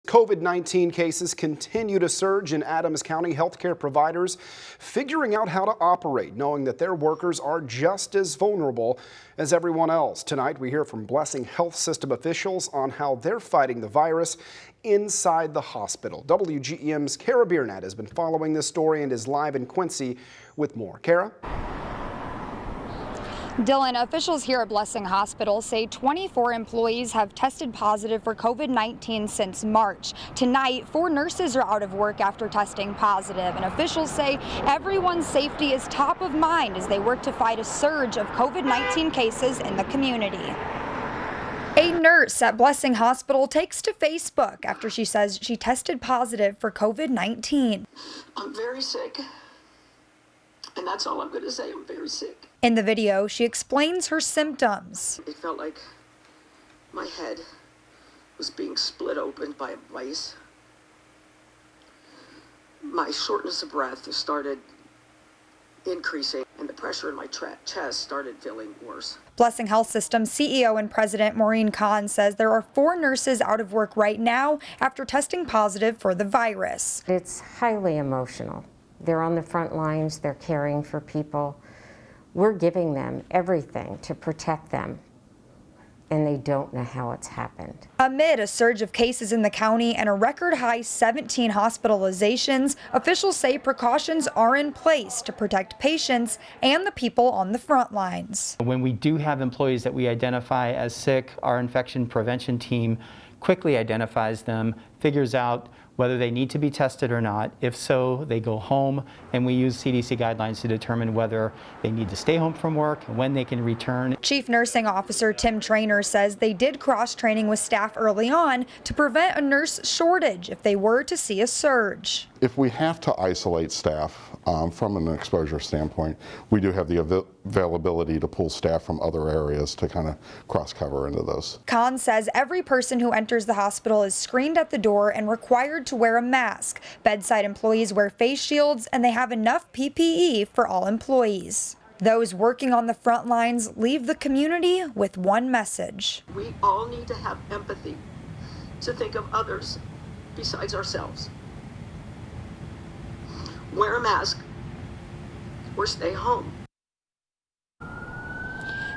COVID-19 cases continue to surge in Adams County. Healthcare providers figuring out how to operate, knowing that their workers are just as vulnerable as everyone else. Tonight, we hear from Blessing Health System officials on how they're fighting the virus inside the hospital. WGEM's Kara Biernat has been following this story and is live in Quincy with more. Kara? Dylan, officials here at Blessing Hospital say 24 employees have tested positive for COVID-19 since March. Tonight, 4 nurses are out of work after testing positive, and officials say everyone's safety is top of mind as they work to fight a surge of COVID-19 cases in the community. A nurse at Blessing Hospital takes to Facebook after she says she tested positive for COVID-19. I'm very sick, and that's all I'm going to say. I'm very sick. In the video, she explains her symptoms. It felt like my head was being split open by a vice. My shortness of breath started increasing, and the pressure in my chest started feeling worse. Blessing Health System CEO and President Maureen Kahn says there are 4 nurses out of work right now after testing positive for the virus. It's highly emotional. They're on the front lines, they're caring for people. We're giving them everything to protect them, and they don't know how it's happened. Amid a surge of cases in the county and a record high 17 hospitalizations, officials say precautions are in place to protect patients and the people on the front lines. When we do have employees that we identify as sick, our infection prevention team quickly identifies them, figures out whether they need to be tested or not. If so, they go home, and we use CDC guidelines to determine whether they need to stay home from work and when they can return. Chief Nursing Officer Tim Traynor says they did cross-training with staff early on to prevent a nurse shortage if they were to see a surge. If we have to isolate staff from an exposure standpoint, we do have the availability to pull staff from other areas to kind of cross-cover into those. Kahn says every person who enters the hospital is screened at the door and required to wear a mask. Bedside employees wear face shields, and they have enough PPE for all employees. Those working on the front lines leave the community with one message. We all need to have empathy to think of others besides ourselves. Wear a mask or stay home.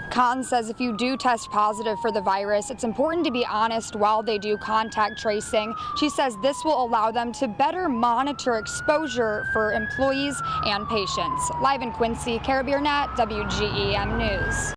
Kahn says if you do test positive for the virus, it's important to be honest while they do contact tracing. She says this will allow them to better monitor exposure for employees and patients. Live in Quincy, Kara Biernat, WGEM News.